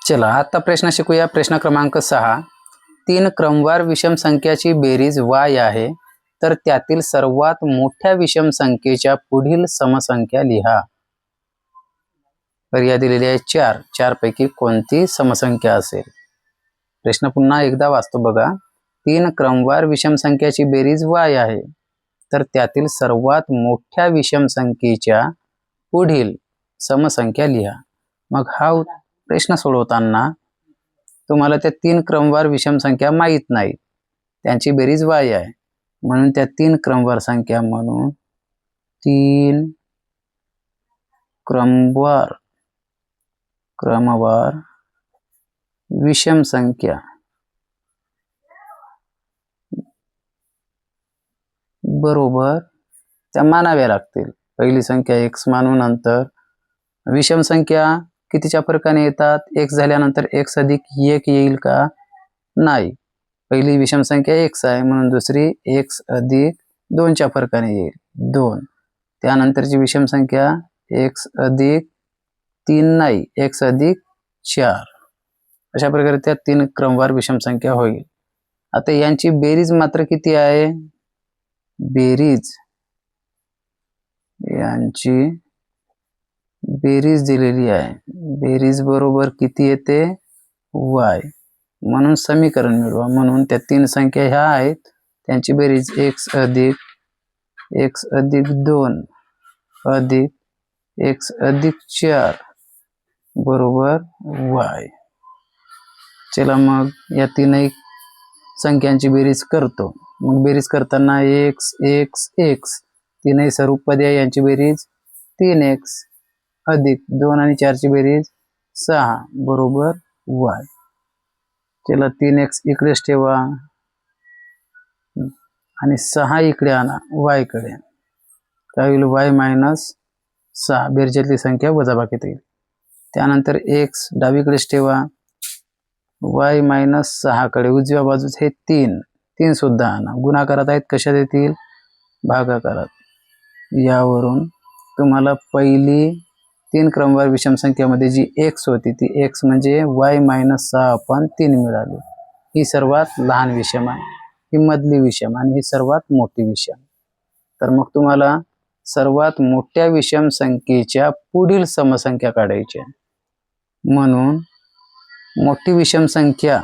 चला आता प्रश्न शिकूया. प्रश्न क्रमांक 6. 3 क्रमवार विषम संख्याची बेरीज y आहे, तर त्यातील सर्वात मोठ्या विषम संख्येच्या पुढील समसंख्या लिहा. पर्याय दिलेले आहे 4. 4 पैकी कोणती समसंख्या असेल? प्रश्न पुन्हा एकदा वाचतो बघा. 3 क्रमवार विषम संख्याची बेरीज y आहे, तर त्यातील सर्वात मोठ्या विषम संख्येच्या पुढील समसंख्या लिहा. मग हा प्रश्न सोडवताना तुम्हाला त्या 3 क्रमवार विषम संख्या माहीत नाहीत, त्यांची बेरीज y आहे, म्हणून त्या 3 क्रमवार संख्या म्हणून 3 क्रमवार विषम संख्या बरोबर त्या मानाव्या लागतील. पहिली संख्या x मानू. नंतर विषम संख्या कितीच्या फरकाने येतात? x झाल्यानंतर x अधिक 1 येईल का? नाही. पहिली विषम संख्या x आहे, म्हणून दुसरी x अधिक 2च्या फरकाने येईल 2. त्यानंतरची विषम संख्या x अधिक 3 नाही, x अधिक 4. अशा प्रकारे त्या 3 क्रमवार विषम संख्या होईल. आता यांची बेरीज मात्र किती आहे? यांची बेरीज दिलेली आहे. बेरीज बरोबर किती येते? y. म्हणून समीकरण मिळवा. म्हणून त्या 3 संख्या ह्या आहेत, त्यांची बेरीज x अधिक 2 अधिक x अधिक 4 बरोबर y. चला मग या तीनही संख्यांची बेरीज करतो. मग बेरीज करताना x तीनही स्वरूप पदे आहे, यांची बेरीज 3x अधिक 2 आणि 4 ची बेरीज 6 बरोबर y. चला 3x इकडेच ठेवा आणि 6 इकडे आणा y कडे. काय होईल? y minus 6. बेरजेतली संख्या वजाबाकीत येईल. त्यानंतर x डावीकडेच ठेवा, y मायनस 6 कडे उजव्या बाजूस हे 3 सुद्धा आणा. गुणाकारात आहेत, कशात येतील? भागाकारात. यावरून तुम्हाला पहिली 3 क्रमवार विषम संख्यामध्ये जी x होती ती x म्हणजे y मायनस 6/3 मिळाली. ही सर्वात लहान विषम आहे, ही मधली विषम आणि ही सर्वात मोठी विषम. तर मग तुम्हाला सर्वात मोठ्या विषम संख्येच्या पुढील समसंख्या काढायची आहे. म्हणून मोठी विषम संख्या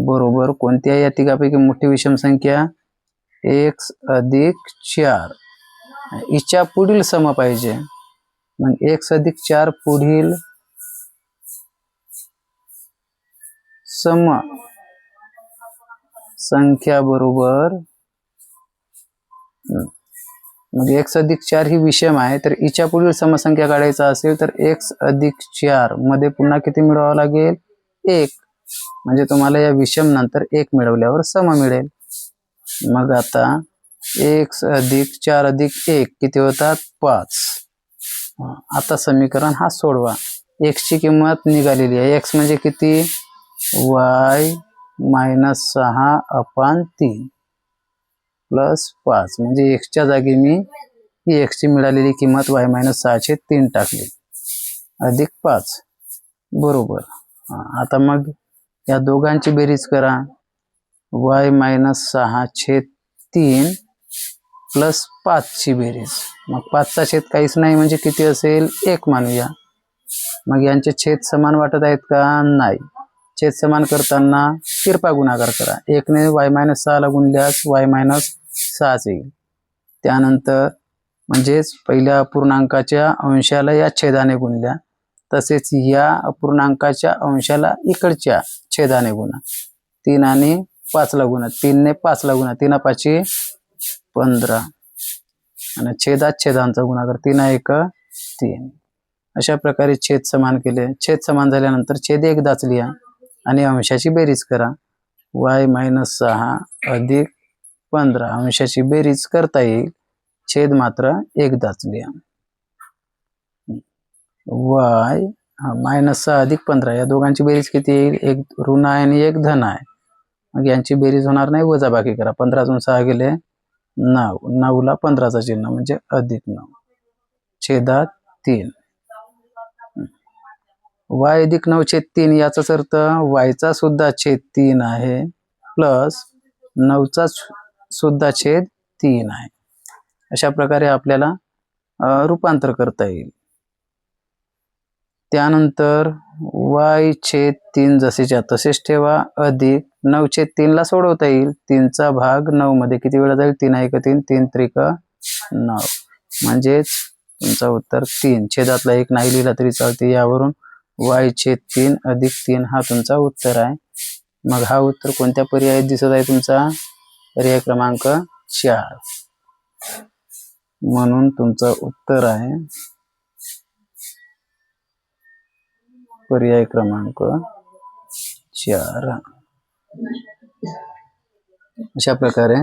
बरोबर कोणती आहे? या तिघापैकी मोठी विषम संख्या x अधिक 4. हिच्या पुढील सम पाहिजे. मग x अधिक 4 पुढील सम संख्या बरोबर, मग x अधिक 4 ही विषम आहे, तर हिच्या पुढील समसंख्या काढायचा असेल तर x अधिक 4 मध्ये पुन्हा किती मिळवावं लागेल? 1. म्हणजे तुम्हाला या विषम नंतर 1 मिळवल्यावर सम मिळेल. मग आता x अधिक 4 अधिक 1 किती होतात? 5. आता समीकरण हा सोडवा. x ची किंमत निघालेली आहे. x म्हणजे किती? y minus 6/3 plus 5. म्हणजे x च्या जागी मी ही x ची मिळालेली किंमत y मायनस 6/3 टाकली अधिक 5 बरोबर. आता मग या दोघांची बेरीज करा. y मायनस 6/3 प्लस 5 ची बेरीज. मग 5चा छेद काहीच नाही, म्हणजे किती असेल? 1 मानूया. मग यांचे छेद समान वाटत आहेत का? नाही. छेद समान करताना तिरपा गुणाकार करा. 1 ने y मायनस 6 ला गुणल्यास y मायनस 6 येईल. त्यानंतर म्हणजेच पहिल्या अपूर्णांकाच्या अंशाला या छेदाने गुणल्या, तसेच या अपूर्णांकाच्या अंशाला इकडच्या छेदाने गुणा. 3 आणि 5 ला गुणा. 3 ने 5 ला गुणा. 3 5 15 आणि छेदात छेदांचा गुणाकार. 3 1 3. अशा प्रकारे छेद समान केले. छेद समान झाल्यानंतर छेद एकदाच लिहा आणि अंशाची बेरीज करा. y मायनस 6 अधिक 15 अंशाची बेरीज करता येईल. छेद मात्र एकदाच लिहा. y मायनस 6 अधिक 15 या दोघांची बेरीज किती येईल? एक ऋण आहे आणि एक धन आहे. मग यांची बेरीज होणार नाही, वजाबाकी करा. 15 6 गेले 9, 9ला 15चं चिन्ह म्हणजे +9 छेदात 3. y अधिक 9 छेद 3 याचाच अर्थ yचा सुद्धा छेद 3 आहे प्लस 9चा सुद्धा छेद 3 आहे. अशा प्रकारे आपल्याला रूपांतर करता येईल. त्यानंतर y छेद 3 जसेच्या तसेच ठेवा अधिक 9 छेद 3ला सोडवता येईल. 3चा भाग 9 मध्ये किती वेळा जाईल? 3 1 3 3 त्रिक 9 म्हणजेच तुमचा उत्तर 3. छेदातला 1 नाही लिहिला तरी चालते. यावरून y छेद 3 अधिक 3 हा तुमचा उत्तर आहे. मग हा उत्तर कोणत्या पर्यायात दिसत आहे? तुमचा पर्याय क्रमांक 4. म्हणून तुमचं उत्तर आहे पर्याय क्रमांक 4. अशा प्रकारे